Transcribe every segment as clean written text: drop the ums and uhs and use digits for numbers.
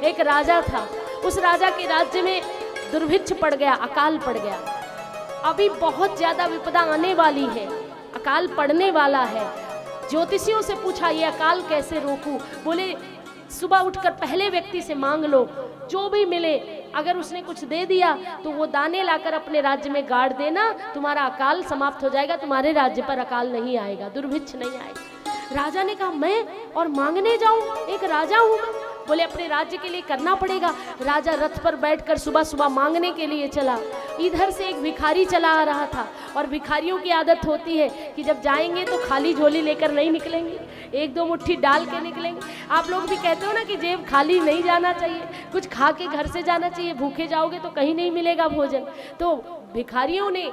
एक राजा था, उस राजा के राज्य में दुर्भिक्ष पड़ गया, अकाल पड़ गया। अभी बहुत ज्यादा विपदा आने वाली है, अकाल पड़ने वाला है। ज्योतिषियों से पूछा ये अकाल कैसे रोकूं? बोले सुबह उठकर पहले व्यक्ति से मांग लो, जो भी मिले अगर उसने कुछ दे दिया तो वो दाने लाकर अपने राज्य में गाड़ देना, तुम्हारा अकाल समाप्त हो जाएगा, तुम्हारे राज्य पर अकाल नहीं आएगा, दुर्भिक्ष नहीं आएगा। राजा ने कहा मैं और मांगने जाऊं? एक राजा हूं मैं। बोले अपने राज्य के लिए करना पड़ेगा। राजा रथ पर बैठकर सुबह सुबह मांगने के लिए चला। इधर से एक भिखारी चला आ रहा था, और भिखारियों की आदत होती है कि जब जाएंगे तो खाली झोली लेकर नहीं निकलेंगे, एक दो मुट्ठी डाल के निकलेंगे। आप लोग भी कहते हो ना कि जेब खाली नहीं जाना चाहिए, कुछ खा के घर से जाना चाहिए, भूखे जाओगे तो कहीं नहीं मिलेगा भोजन। तो भिखारियों ने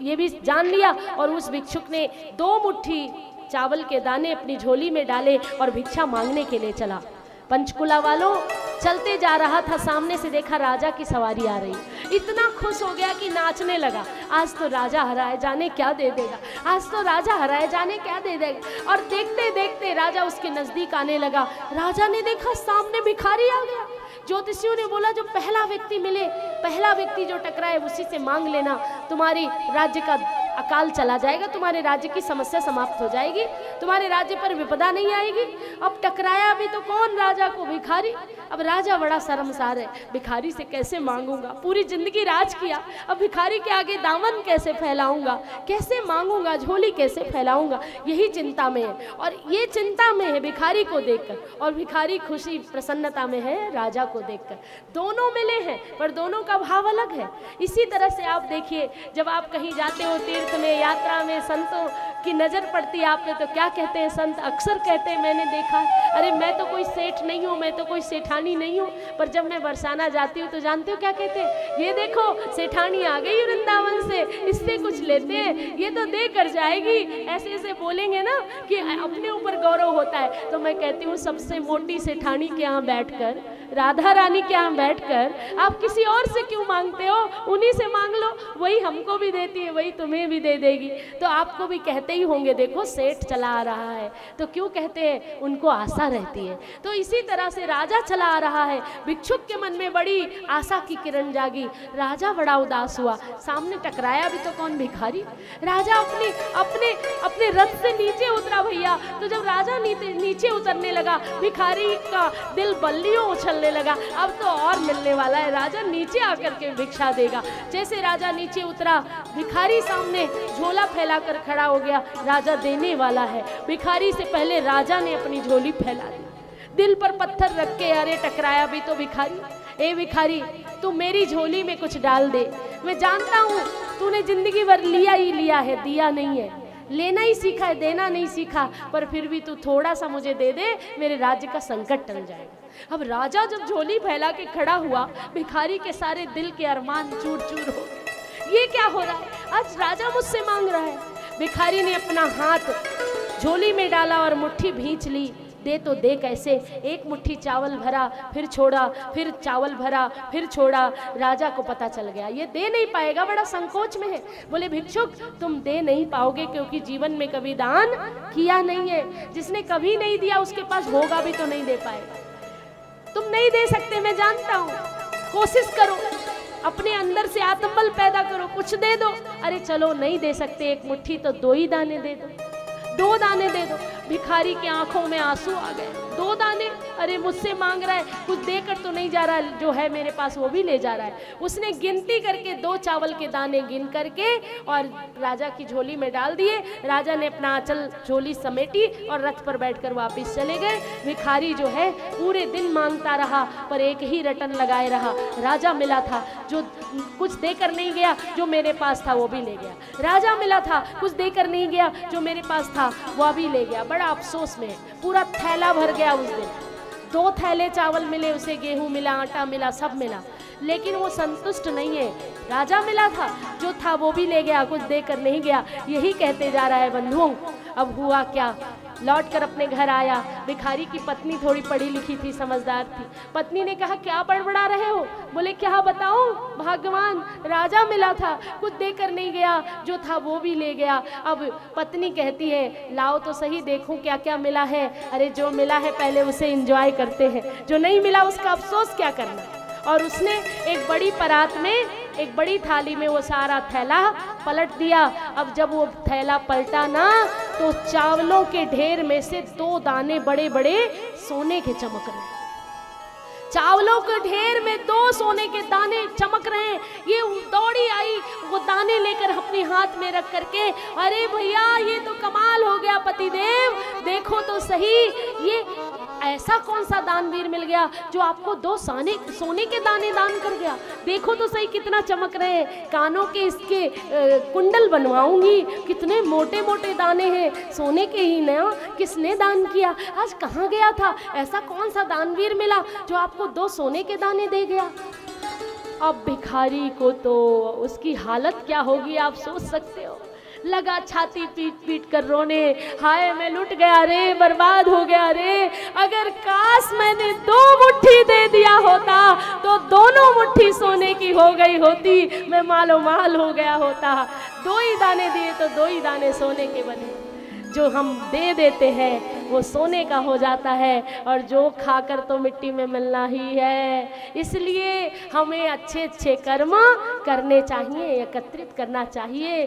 ये भी जान लिया, और उस भिक्षुक ने 2 मुट्ठी चावल के दाने अपनी झोली में डाले और भिक्षा मांगने के लिए चला। पंचकुला वालों चलते जा रहा था, सामने से देखा राजा की सवारी आ रही, इतना खुश हो गया कि नाचने लगा। आज तो राजा हराए, जाने क्या दे देगा, आज तो राजा हराए, जाने क्या दे देगा। और देखते देखते राजा उसके नजदीक आने लगा। राजा ने देखा सामने भिखारी आ गया। ज्योतिषियों ने बोला जो पहला व्यक्ति मिले, पहला व्यक्ति जो टकराए उसी से मांग लेना, तुम्हारी राज्य का अकाल चला जाएगा, तुम्हारे राज्य की समस्या समाप्त हो जाएगी, तुम्हारे राज्य पर विपदा नहीं आएगी। अब टकराया भी तो कौन? राजा को, भिखारी। अब राजा बड़ा शर्मसार है, भिखारी से कैसे मांगूंगा, पूरी जिंदगी राज किया, अब भिखारी के आगे दामन कैसे फैलाऊंगा, कैसे मांगूंगा, झोली कैसे फैलाऊंगा, यही चिंता में है। और ये चिंता में है भिखारी को देखकर, और भिखारी खुशी प्रसन्नता में है राजा को देखकर। दोनों मिले हैं पर दोनों का भाव अलग है। इसी तरह से आप देखिए, जब आप कहीं जाते हो तीर्थ में, यात्रा में, संतों की नज़र पड़ती है आप पे तो क्या कहते हैं संत? अक्सर कहते हैं, मैंने देखा, अरे मैं तो कोई सेठ नहीं हूँ, मैं तो कोई सेठानी नहीं हूँ। पर जब मैं बरसाना जाती हूँ तो जानते हो क्या कहते हैं? ये देखो सेठानी आ गई वृंदावन से, इससे कुछ लेते हैं, ये तो दे कर जाएगी। ऐसे ऐसे बोलेंगे ना कि अपने ऊपर गौरव होता है। तो मैं कहती हूँ सबसे मोटी सेठानी के यहाँ बैठकर, राधा रानी के यहाँ बैठकर आप किसी और से क्यों मांगते हो? उन्हीं से मांग लो, वही हमको भी देती है, वही तुम्हें भी दे देगी। तो आपको भी कहते ही होंगे, देखो सेठ चला आ रहा है, तो क्यों कहते हैं? उनको आशा रहती है। तो इसी तरह से राजा चला आ रहा है, भिक्षुक के मन में बड़ी आशा की किरण जागी। राजा बड़ा उदास हुआ, सामने टकराया भी तो कौन? भिखारी। राजा अपने रथ से नीचे उतरा भैया। तो जब राजा नीचे उतरने लगा, भिखारी का दिल बल्लियों उछलने लगा, अब तो और मिलने वाला है, राजा नीचे आकर के भिक्षा देगा। जैसे राजा नीचे उतरा, भिखारी सामने झोला फैलाकर खड़ा हो गया, राजा देने वाला है। भिखारी से पहले राजा ने अपनी झोली फैला दी, दिल पर पत्थर रख के, अरे टकराया भी तो भिखारी। ए भिखारी, तू मेरी झोली में कुछ डाल दे, मैं जानता हूँ तूने जिंदगी भर लिया ही लिया है, दिया नहीं है, लेना ही सीखा है, देना नहीं सीखा, पर फिर भी तू थोड़ा सा मुझे दे दे, मेरे राज्य का संकट टल जाएगा। अब राजा जब झोली फैला के खड़ा हुआ, भिखारी के सारे दिल के अरमान चूर चूर हो गए। ये क्या हो रहा है? आज राजा मुझसे मांग रहा है। भिखारी ने अपना हाथ झोली में डाला और मुट्ठी भींच ली। दे तो दे कैसे? एक मुट्ठी चावल भरा, फिर छोड़ा, फिर चावल भरा, फिर छोड़ा। राजा को पता चल गया ये दे नहीं पाएगा, बड़ा संकोच में है। बोले भिक्षुक तुम दे नहीं पाओगे क्योंकि जीवन में कभी दान किया नहीं है। जिसने कभी नहीं दिया उसके पास होगा भी तो नहीं दे पाएगा। तुम नहीं दे सकते, मैं जानता हूँ, कोशिश करो, अपने अंदर से आत्मबल पैदा करो, कुछ दे दो। अरे चलो नहीं दे सकते एक मुट्ठी तो 2 ही दाने दे दो, 2 दाने दे दो। भिखारी के आंखों में आंसू आ गए। 2 दाने? अरे मुझसे मांग रहा है, कुछ देकर तो नहीं जा रहा, जो है मेरे पास वो भी ले जा रहा है। उसने गिनती करके 2 चावल के दाने गिन करके और राजा की झोली में डाल दिए। राजा ने अपना आंचल झोली समेटी और रथ पर बैठकर वापस चले गए। भिखारी जो है पूरे दिन मांगता रहा पर एक ही रटन लगाए रहा, राजा मिला था जो कुछ देकर नहीं गया, जो मेरे पास था वो भी ले गया। राजा मिला था, कुछ देकर नहीं गया, जो मेरे पास था वो भी ले गया। बड़ा अफसोस में पूरा थैला भर गया उस दिन। 2 थैले चावल मिले उसे, गेहूं मिला, आटा मिला, सब मिला, लेकिन वो संतुष्ट नहीं है। राजा मिला था, जो था वो भी ले गया, कुछ देकर नहीं गया। यही कहते जा रहा है बंधुओं। अब हुआ क्या लौट कर अपने घर आया। भिखारी की पत्नी थोड़ी पढ़ी लिखी थी, समझदार थी। पत्नी ने कहा क्या बड़बड़ा रहे हो? बोले क्या बताऊं, भाग्यवान राजा मिला था, कुछ देकर नहीं गया, जो था वो भी ले गया। अब पत्नी कहती है लाओ तो सही देखूं क्या क्या मिला है। अरे जो मिला है पहले उसे एंजॉय करते हैं, जो नहीं मिला उसका अफसोस क्या करना। और उसने एक बड़ी परात में, एक बड़ी थाली में वो सारा थैला पलट दिया। अब जब वो थैला पलटा ना तो चावलों के ढेर में से 2 दाने बड़े बड़े सोने के चमक रहे। चावलों के ढेर में 2 सोने के दाने चमक रहे हैं। ये दौड़ी आई, वो दाने लेकर अपने हाथ में रख करके, अरे भैया ये तो कमाल हो गया पतिदेव, देखो तो सही ये ऐसा कौन सा दानवीर मिल गया जो आपको 2 सोने के दाने दान कर गया। देखो तो सही कितना चमक रहे हैं, कानों के इसके कुंडल बनवाऊंगी, कितने मोटे मोटे दाने हैं, सोने के ही ना। किसने दान किया, आज कहाँ गया था, ऐसा कौन सा दानवीर मिला जो आपको 2 सोने के दाने दे गया। अब भिखारी को तो उसकी हालत क्या होगी आप सोच सकते हो। लगा छाती पीट पीट कर रोने, हाय मैं लुट गया रे, बर्बाद हो गया रे, अगर काश मैंने 2 मुट्ठी दे दिया होता तो दोनों मुट्ठी सोने की हो गई होती, मैं मालो माल हो गया होता। 2 ही दाने दिए तो 2 ही दाने सोने के बने। जो हम दे देते हैं वो सोने का हो जाता है, और जो खाकर तो मिट्टी में मिलना ही है। इसलिए हमें अच्छे अच्छे कर्म करने चाहिए, एकत्रित करना चाहिए।